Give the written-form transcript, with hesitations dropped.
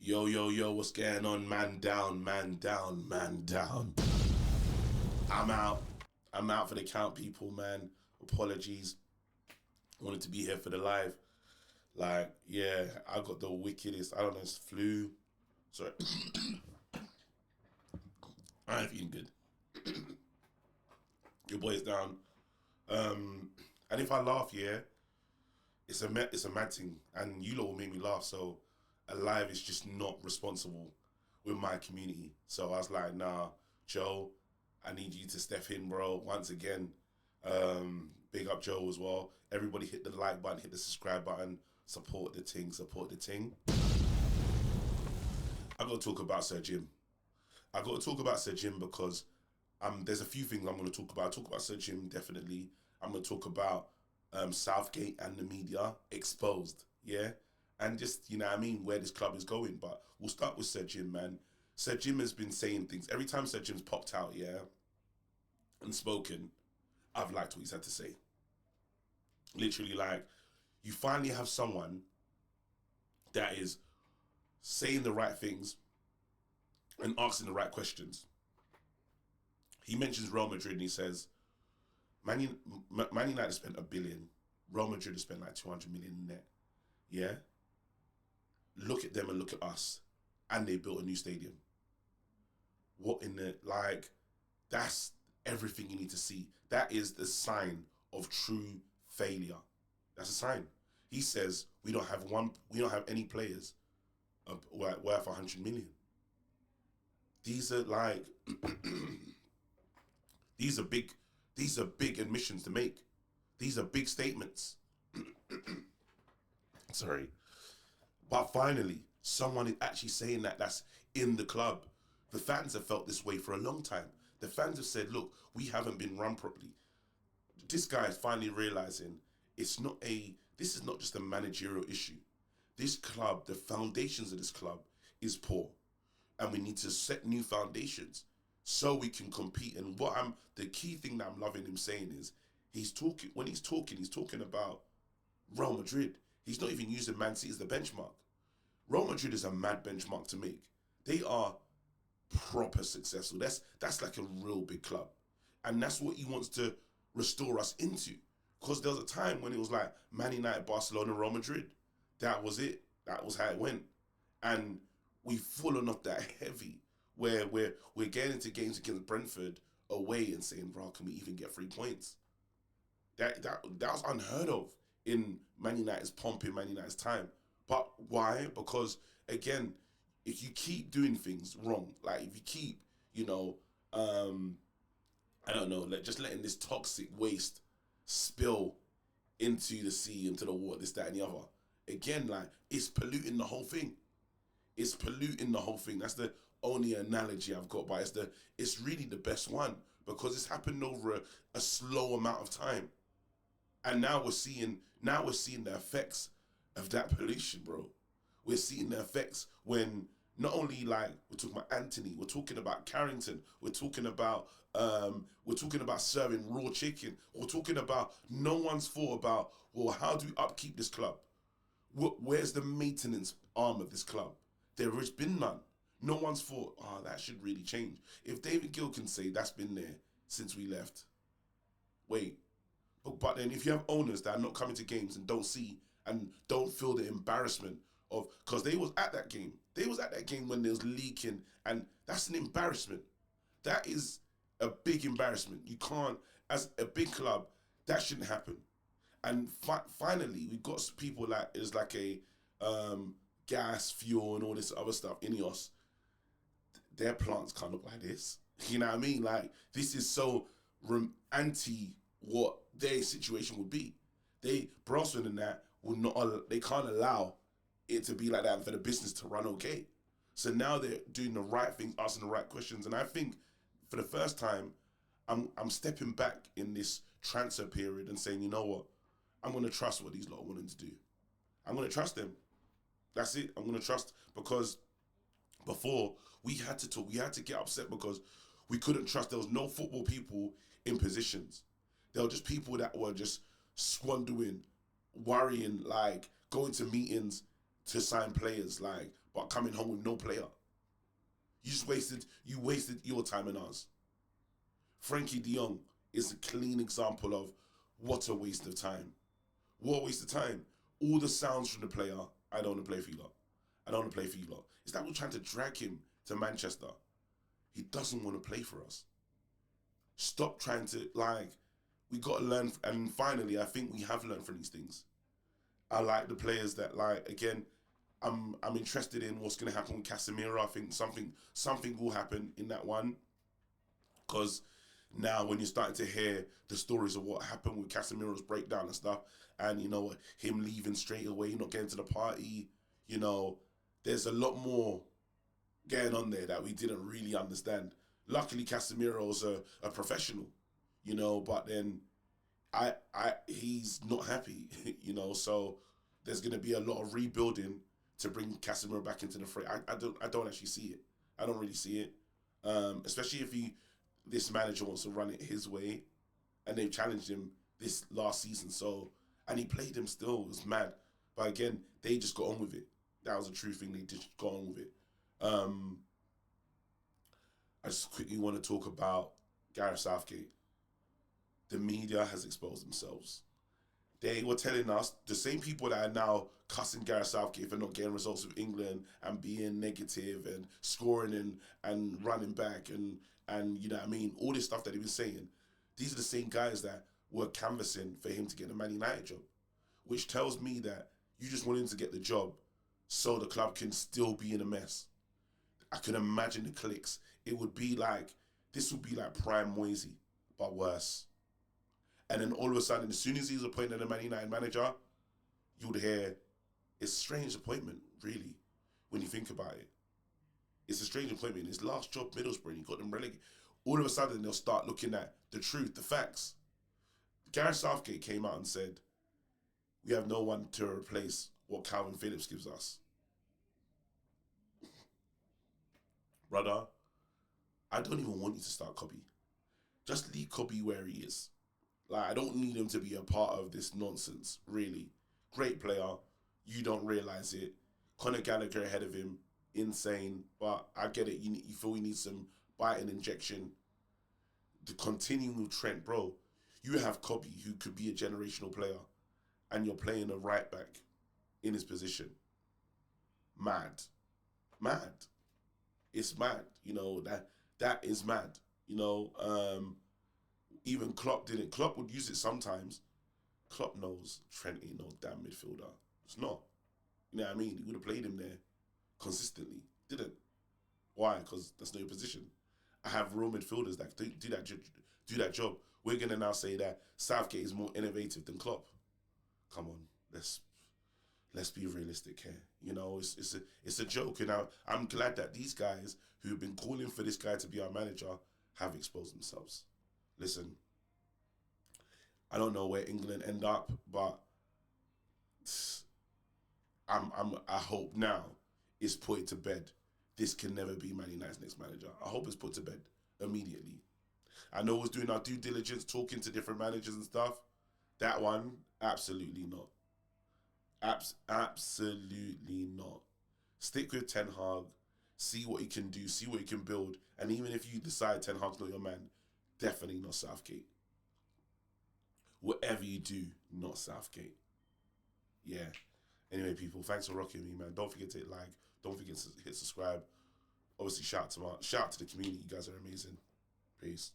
Yo, yo, yo, what's going on? Man down, man down, man down. I'm out. I'm out for the count, people, man. Apologies. Wanted to be here for the live. Like, yeah, I got the wickedest, I don't know, it's flu. Sorry. I ain't feeling good. Your boy's down. And if I laugh, yeah, it's a mad thing. And you lot will make me laugh, so a live is just not responsible with my community. So I was like, nah, Joe, I need you to step in, bro. Once again, big up Joe as well. Everybody hit the like button, hit the subscribe button, support the ting, support the ting. I got to talk about Sir Jim. I got to talk about Sir Jim because there's a few things I'm going to talk about. I'll talk about Sir Jim, definitely. I'm going to talk about Southgate and the media exposed, yeah? And just, you know what I mean, where this club is going. But we'll start with Sir Jim, man. Sir Jim has been saying things. Every time Sir Jim's popped out, yeah, and spoken, I've liked what he's had to say. Literally, like, you finally have someone that is saying the right things and asking the right questions. He mentions Real Madrid and he says, Man United spent $1 billion. Real Madrid has spent like 200 million net. Yeah? Look at them and look at us. And they built a new stadium. What in the, like, that's everything you need to see. That is the sign of true failure. That's a sign. He says, we don't have any players worth 100 million. These are like, these are big admissions to make. These are big statements. Sorry. But finally, someone is actually saying that's in the club. The fans have felt this way for a long time. The fans have said, look, we haven't been run properly. This guy is finally realizing this is not just a managerial issue. This club, the foundations of this club is poor. And we need to set new foundations so we can compete. And the key thing that I'm loving him saying is he's talking about Real Madrid. He's not even using Man City as the benchmark. Real Madrid is a mad benchmark to make. They are proper successful. That's like a real big club. And that's what he wants to restore us into. Because there was a time when it was like Man United, Barcelona, Real Madrid. That was it. That was how it went. And we've fallen off that heavy where we're getting into games against Brentford away and saying, bro, can we even get 3 points? That was unheard of in Man United's pomp in Man United's time. But why? Because, again, if you keep doing things wrong, like if you keep, I don't know, just letting this toxic waste spill into the sea, into the water, this, that, and the other, again, like, it's polluting the whole thing. It's polluting the whole thing. That's the only analogy I've got, but it's really the best one because it's happened over a slow amount of time. And now we're seeing the effects of that pollution, bro. We're seeing the effects when not only like we're talking about Anthony, we're talking about Carrington, we're talking about serving raw chicken, we're talking about no one's thought about, well, how do we upkeep this club? Where's the maintenance arm of this club? There has been none. No one's thought, that should really change. If David Gill can say that's been there since we left, wait. But then if you have owners that are not coming to games and don't see and don't feel the embarrassment of, because they was at that game. They was at that game when there was leaking, and that's an embarrassment. That is a big embarrassment. You can't, as a big club, that shouldn't happen. And finally, we've got people like, it's like a gas, fuel, and all this other stuff, Ineos. Their plants can't look like this. You know what I mean? Like, this is so anti what their situation would be. Brosnan and that they can't allow it to be like that and for the business to run okay. So now they're doing the right things, asking the right questions. And I think for the first time, I'm stepping back in this transfer period and saying, you know what? I'm going to trust what these lot are wanting to do. I'm going to trust them. That's it. I'm going to trust, because before we had to talk, we had to get upset because we couldn't trust. There was no football people in positions. There were just people that were just squandering, worrying, like going to meetings, to sign players, like, but coming home with no player. You wasted your time and ours. Frankie de Jong is a clean example of what a waste of time. What a waste of time. All the sounds from the player, I don't want to play for you lot. I don't want to play for you lot. It's like we're trying to drag him to Manchester. He doesn't want to play for us. Stop trying to, like, we got to learn. And finally, I think we have learned from these things. I like the players that, like, again, I'm interested in what's going to happen with Casemiro. I think something will happen in that one, because now when you're starting to hear the stories of what happened with Casemiro's breakdown and stuff, and you know him leaving straight away, not getting to the party, you know, there's a lot more going on there that we didn't really understand. Luckily, Casemiro's a professional, you know, but then he's not happy, you know, so there's going to be a lot of rebuilding to bring Casemiro back into the fray. I don't actually see it. I don't really see it, especially if this manager wants to run it his way, and they've challenged him this last season. So, and he played him still. It was mad, but again, they just got on with it. That was a true thing. They just got on with it. I just quickly want to talk about Gareth Southgate. The media has exposed themselves. They were telling us, the same people that are now cussing Gareth Southgate for not getting results with England and being negative and scoring and running back and you know what I mean, all this stuff that he was saying. These are the same guys that were canvassing for him to get the Man United job, which tells me that you just want him to get the job so the club can still be in a mess. I can imagine the clicks. This would be like prime Moisey, but worse. And then all of a sudden, as soon as he's appointed a Man United manager, you'd hear, it's a strange appointment, really, when you think about it. It's a strange appointment. His last job, Middlesbrough, and he got them relegated. All of a sudden, they'll start looking at the truth, the facts. Gareth Southgate came out and said, we have no one to replace what Calvin Phillips gives us. Brother, I don't even want you to start Cobby. Just leave Cobby where he is. Like, I don't need him to be a part of this nonsense, really. Great player. You don't realise it. Conor Gallagher ahead of him. Insane. But I get it. You feel we need some biting injection. The continuing with Trent, bro. You have Cobby, who could be a generational player, and you're playing a right back in his position. Mad. Mad. It's mad. You know, that is mad. You know, even Klopp didn't. Klopp would use it sometimes. Klopp knows Trent ain't no damn midfielder. It's not. You know what I mean? He would have played him there consistently. Didn't. Why? Because that's no position. I have real midfielders that do that job. We're gonna now say that Southgate is more innovative than Klopp. Come on, let's be realistic here. You know, it's a joke, and I'm glad that these guys who have been calling for this guy to be our manager have exposed themselves. Listen, I don't know where England end up, but I hope now it's put to bed. This can never be Man United's next manager. I hope it's put to bed immediately. I know we're doing our due diligence, talking to different managers and stuff. That one, absolutely not. Absolutely not. Stick with Ten Hag. See what he can do. See what he can build. And even if you decide Ten Hag's not your man, definitely not Southgate. Whatever you do, not Southgate. Yeah. Anyway, people, thanks for rocking me, man. Don't forget to hit like. Don't forget to hit subscribe. Obviously, shout out to the community. You guys are amazing. Peace.